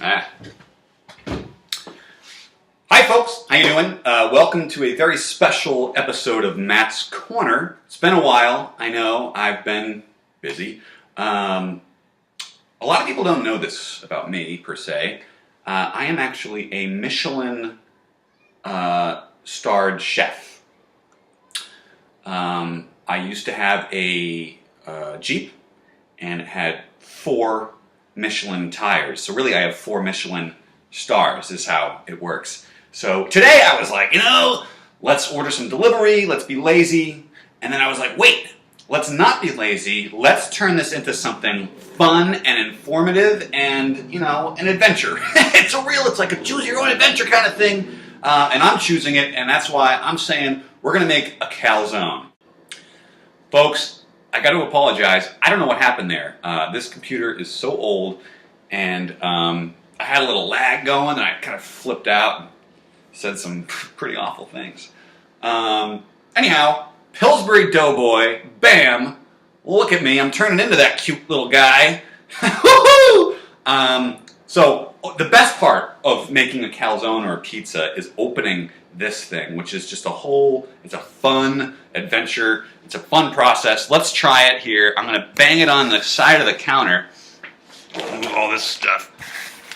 Ah. Hi folks, how you doing? Welcome to a very special episode of Matt's Corner. It's been a while, I know, I've been busy. A lot of people don't know this about me, per se. I am actually a Michelin starred chef. I used to have a Jeep, and it had 4 Michelin tires. So really I have 4 Michelin stars is how it works. So today I was like, let's order some delivery, let's be lazy. And then I was like, wait, let's not be lazy. Let's turn this into something fun and informative and, an adventure. It's like a choose your own adventure kind of thing. And I'm choosing it, and that's why I'm saying we're going to make a calzone. Folks, I got to apologize. I don't know what happened there. This computer is so old, and I had a little lag going, and I kind of flipped out and said some pretty awful things. Anyhow, Pillsbury Doughboy, bam, look at me. I'm turning into that cute little guy. Woohoo! So the best part of making a calzone or a pizza is opening this thing, which is just it's a fun adventure. It's a fun process. Let's try it here. I'm going to bang it on the side of the counter. All this stuff.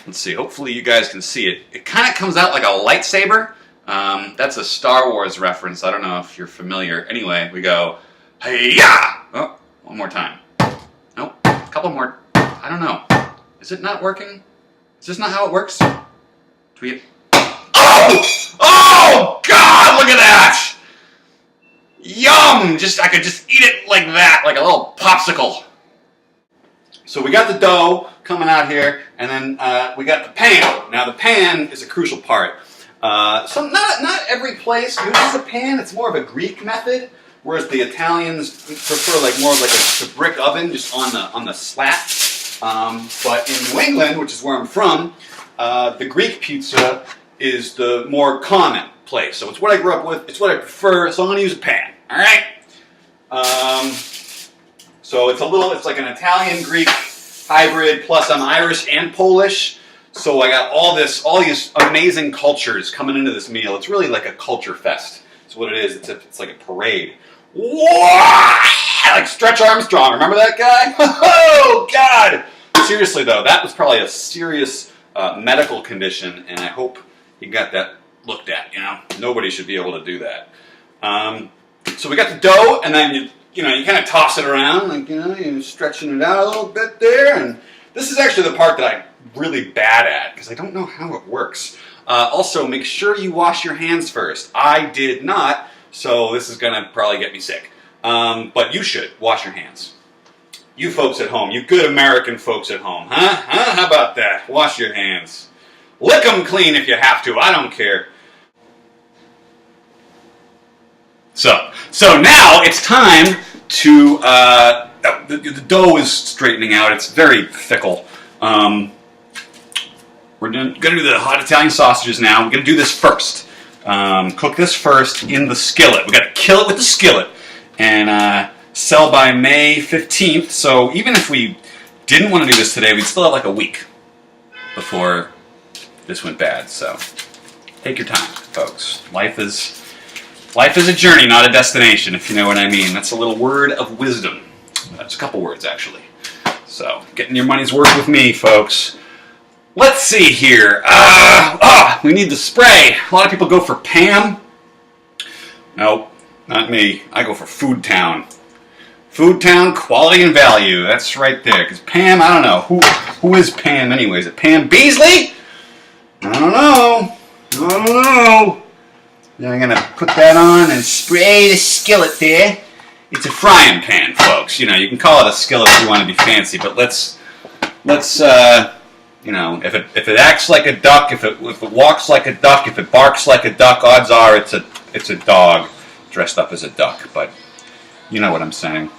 Let's see. Hopefully you guys can see it. It kind of comes out like a lightsaber. That's a Star Wars reference. I don't know if you're familiar. Anyway, we go, hey-ya! Oh, one more time. Nope. A couple more. I don't know. Is it not working? Is this not how it works? Tweet. Oh! Oh, God, look at that! Yum! I could just eat it like that, like a little popsicle. So we got the dough coming out here, and then we got the pan. Now the pan is a crucial part. So not every place uses a pan. It's more of a Greek method, whereas the Italians prefer more of a brick oven, just on the slat. But in New England, which is where I'm from, the Greek pizza is the more common place. So it's what I grew up with, it's what I prefer, so I'm going to use a pan. All right? So it's like an Italian-Greek hybrid, plus I'm Irish and Polish, so I got all these amazing cultures coming into this meal. It's really like a culture fest. That's what it is. It's like a parade. Whoa! Like Stretch Armstrong, remember that guy? Oh, God! Seriously, though, that was probably a serious medical condition, and I hope he got that looked at, Nobody should be able to do that. So we got the dough, and then you kind of toss it around, you're stretching it out a little bit there, and this is actually the part that I'm really bad at, because I don't know how it works. Also, make sure you wash your hands first. I did not, so this is going to probably get me sick. But you should wash your hands. You folks at home, you good American folks at home, huh? How about that? Wash your hands. Lick them clean if you have to, I don't care. So now it's time to, the dough is straightening out. It's very fickle. We're going to do the hot Italian sausages now. We're going to do this first. Cook this first in the skillet. We got to kill it with the skillet. And sell by May 15th. So even if we didn't want to do this today, we'd still have like a week before this went bad. So take your time, folks. Life is a journey, not a destination, if you know what I mean. That's a little word of wisdom. That's a couple words, actually. So, getting your money's worth with me, folks. Let's see here. We need the spray. A lot of people go for Pam. Nope, not me. I go for Food Town. Food Town, quality and value. That's right there. Because Pam, I don't know. Who is Pam anyway? Is it Pam Beasley? I don't know. Then I'm going to put that on and spray the skillet there. It's a frying pan, folks. You can call it a skillet if you want to be fancy, but let's if it acts like a duck, if it walks like a duck, if it barks like a duck, odds are it's a dog dressed up as a duck, but you know what I'm saying.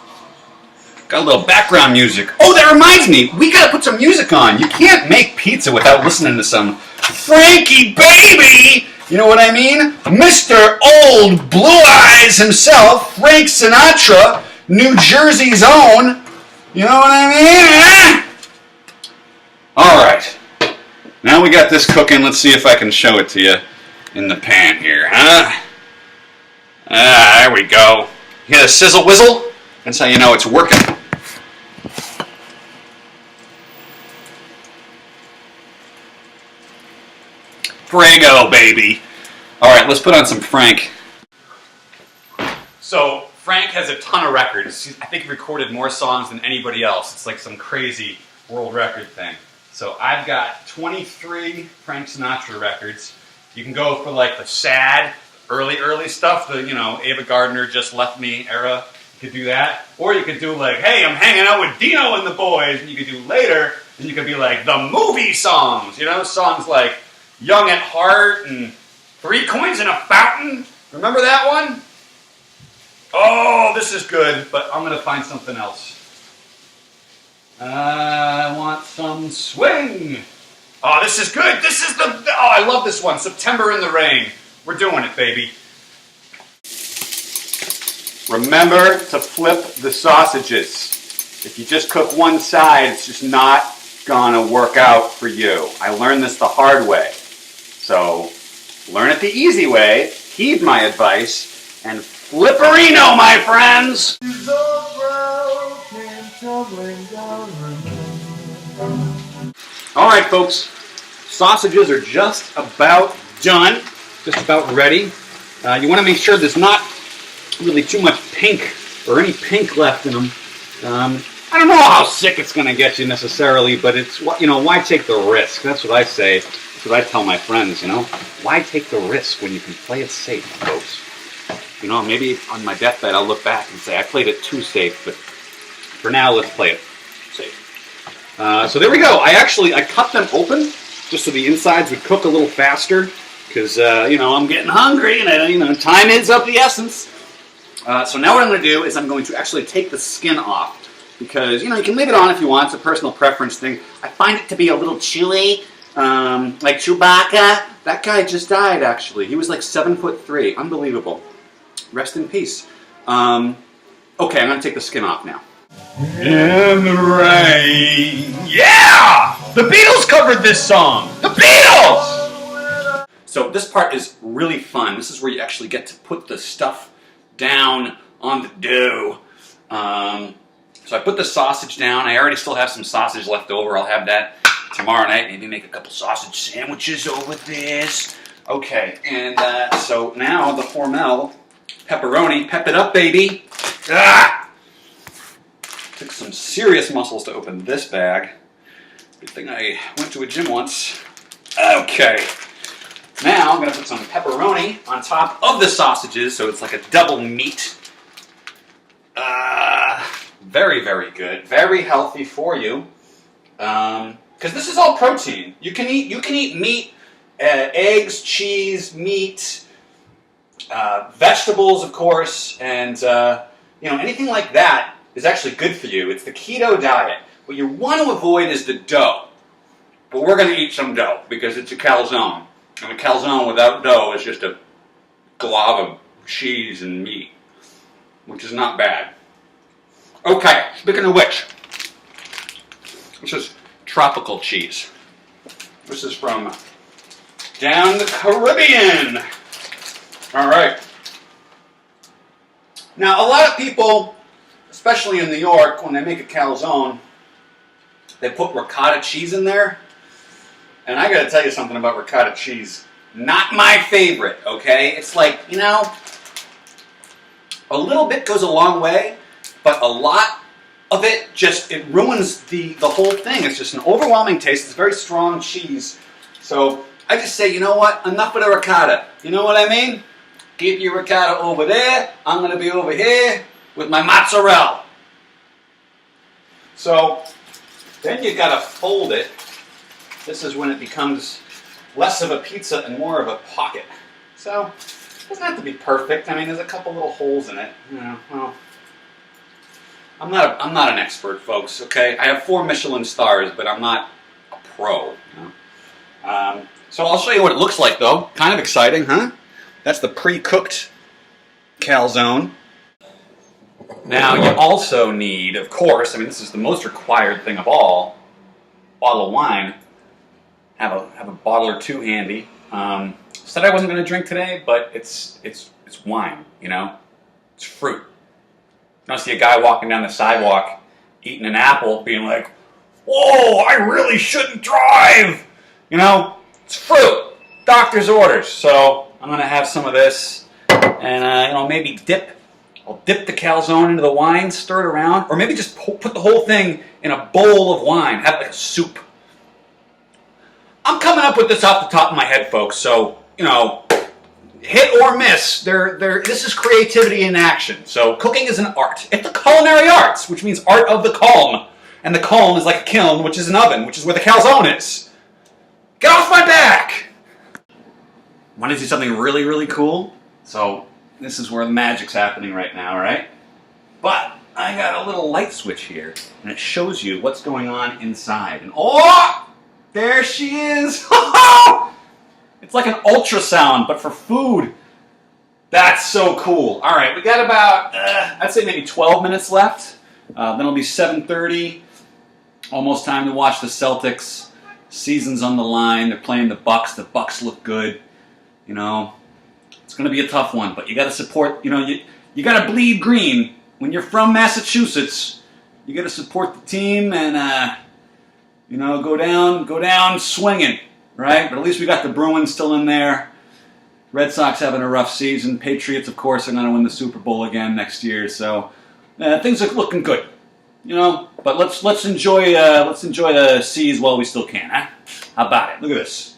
Got a little background music. Oh, that reminds me, we gotta put some music on. You can't make pizza without listening to some Frankie Baby! You know what I mean? Mr. Old Blue Eyes himself, Frank Sinatra, New Jersey's own. You know what I mean? All right. Now we got this cooking. Let's see if I can show it to you in the pan here, huh? There we go. You hear a sizzle whizzle? That's how you know it's working. Prego, baby. All right, let's put on some Frank. So Frank has a ton of records. I think he recorded more songs than anybody else. It's like some crazy world record thing. So I've got 23 Frank Sinatra records. You can go for like the sad, early stuff, the, Ava Gardner, Just Left Me era. You could do that. Or you could do like, hey, I'm hanging out with Dino and the boys. And you could do later, and you could be like the movie songs. Songs like Young at Heart and Three Coins in a Fountain. Remember that one? Oh, this is good, but I'm going to find something else. I want some swing. Oh, this is good. I love this one. September in the Rain. We're doing it, baby. Remember to flip the sausages. If you just cook one side, it's just not gonna work out for you. I learned this the hard way. So, learn it the easy way, heed my advice, and flipperino, my friends! Alright folks, sausages are just about done, just about ready. You want to make sure there's not really too much pink or any pink left in them. I don't know how sick it's going to get you necessarily, but it's, why take the risk? That's what I say. That's what I tell my friends, Why take the risk when you can play it safe, folks? Maybe on my deathbed I'll look back and say I played it too safe, but for now, let's play it safe. So there we go. I cut them open just so the insides would cook a little faster because, I'm getting hungry and, time is of the essence. So now what I'm going to do is I'm going to actually take the skin off because, you can leave it on if you want. It's a personal preference thing. I find it to be a little chewy, like Chewbacca. That guy just died, actually. He was like 7'3". Unbelievable. Rest in peace. Okay, I'm going to take the skin off now. In the rain. Yeah! The Beatles covered this song. The Beatles! So this part is really fun. This is where you actually get to put the stuff down on the dough. So I put the sausage down. I already still have some sausage left over. I'll have that tomorrow night. Maybe make a couple sausage sandwiches over this. Okay, and so now the Hormel pepperoni. Pep it up, baby. Ah! Took some serious muscles to open this bag. Good thing I went to a gym once. Okay. Now I'm going to put some pepperoni on top of the sausages, so it's like a double meat. Very, very good. Very healthy for you. Because this is all protein. You can eat meat, eggs, cheese, meat, vegetables, of course, and anything like that is actually good for you. It's the keto diet. What you want to avoid is the dough. But we're going to eat some dough because it's a calzone. And a calzone without dough is just a glob of cheese and meat, which is not bad. Okay, speaking of which, this is tropical cheese. This is from down the Caribbean. All right. Now, a lot of people, especially in New York, when they make a calzone, they put ricotta cheese in there. And I got to tell you something about ricotta cheese. Not my favorite, okay? It's like, a little bit goes a long way, but a lot of it it ruins the whole thing. It's just an overwhelming taste. It's very strong cheese. So I just say, you know what? Enough of the ricotta. You know what I mean? Keep your ricotta over there. I'm going to be over here with my mozzarella. So then you got to fold it. This is when it becomes less of a pizza and more of a pocket. So it doesn't have to be perfect. I mean, there's a couple little holes in it. Well, I'm not an expert, folks. Okay, I have 4 Michelin stars, but I'm not a pro. So I'll show you what it looks like, though. Kind of exciting, huh? That's the pre-cooked calzone. Now you also need, of course, this is the most required thing of all, bottle of wine. have a bottle or two handy. Said I wasn't going to drink today, but it's wine, you know? It's fruit. You don't see a guy walking down the sidewalk eating an apple being like, whoa, I really shouldn't drive! You know? It's fruit. Doctor's orders. So I'm going to have some of this and, you know, maybe I'll dip the calzone into the wine, stir it around, or maybe just put the whole thing in a bowl of wine, have like a soup. I'm coming up with this off the top of my head, folks, so, you know, hit or miss. This is creativity in action. So cooking is an art. It's the culinary arts, which means art of the calm. And the calm is like a kiln, which is an oven, which is where the calzone is. Get off my back! Want to do something really, really cool? So this is where the magic's happening right now, right? But I got a little light switch here, and it shows you what's going on inside. And oh! There she is! It's like an ultrasound, but for food. That's so cool. All right, we got about, I'd say maybe 12 minutes left. Then it'll be 7:30. Almost time to watch the Celtics. Season's on the line. They're playing the Bucks. The Bucks look good. You know, it's going to be a tough one, but you got to support, you know, you got to bleed green. When you're from Massachusetts, you got to support the team and, you know, go down swinging, right? But at least we got the Bruins still in there. Red Sox having a rough season. Patriots, of course, are going to win the Super Bowl again next year. So things are looking good, you know. But let's enjoy the seas while we still can, huh? How about it? Look at this.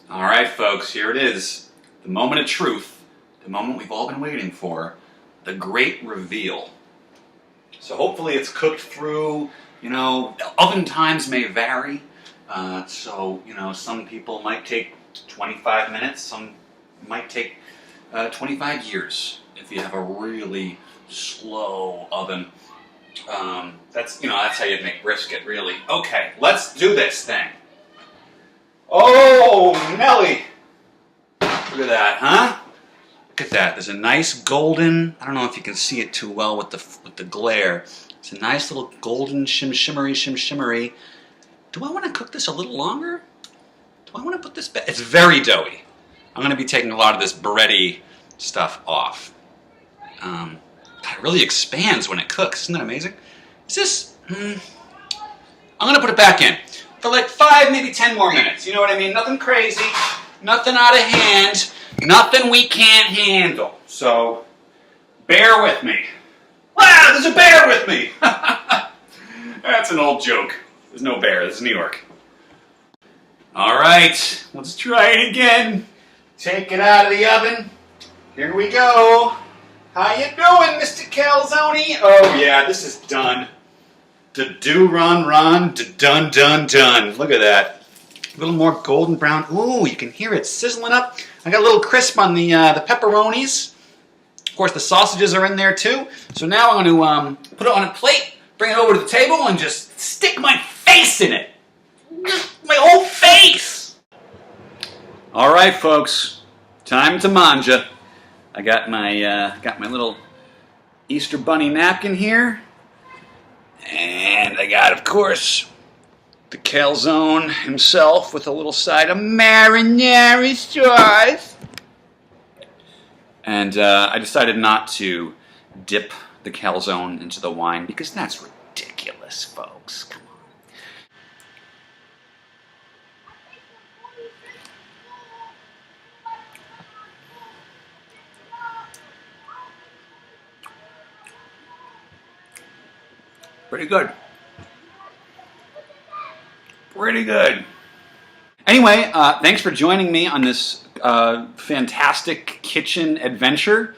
All right, folks, here it is. The moment of truth. The moment we've all been waiting for. The great reveal. So hopefully it's cooked through, you know, oven times may vary. So, you know, some people might take 25 minutes, some might take 25 years if you have a really slow oven. That's how you make brisket, really. Okay, let's do this thing. Oh, Nelly! Look at that, huh? Look at that. There's a nice golden, I don't know if you can see it too well with the glare. It's a nice little golden shimmery. Do I want to cook this a little longer? Do I want to put this back? It's very doughy. I'm going to be taking a lot of this bready stuff off. God, it really expands when it cooks. Isn't that amazing? Is this... I'm going to put it back in for like 5, maybe 10 more minutes. You know what I mean? Nothing crazy. Nothing out of hand. Nothing we can't handle. So, bear with me. Wow, there's a bear with me! That's an old joke. There's no bear. This is New York. All right, let's try it again. Take it out of the oven. Here we go. How you doing, Mr. Calzone? Oh yeah, this is done. Da-do-run-run, da-dun-dun-dun. Look at that. A little more golden brown. Ooh, you can hear it sizzling up. I got a little crisp on the pepperonis. Of course, the sausages are in there too. So now I'm going to put it on a plate, bring it over to the table, and just stick my face in it. My whole face! All right, folks. Time to manja. I got my little Easter bunny napkin here. And I got, of course, the calzone himself with a little side of marinara sauce. And I decided not to dip the calzone into the wine because that's ridiculous, folks. Come on. Pretty good. Pretty good. Anyway, thanks for joining me on this fantastic kitchen adventure.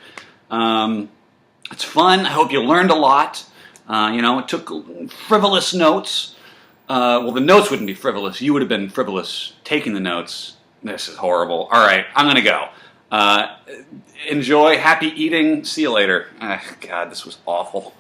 It's fun. I hope you learned a lot. It took frivolous notes. Well, the notes wouldn't be frivolous. You would have been frivolous taking the notes. This is horrible. All right, I'm going to go. Enjoy. Happy eating. See you later. God, this was awful.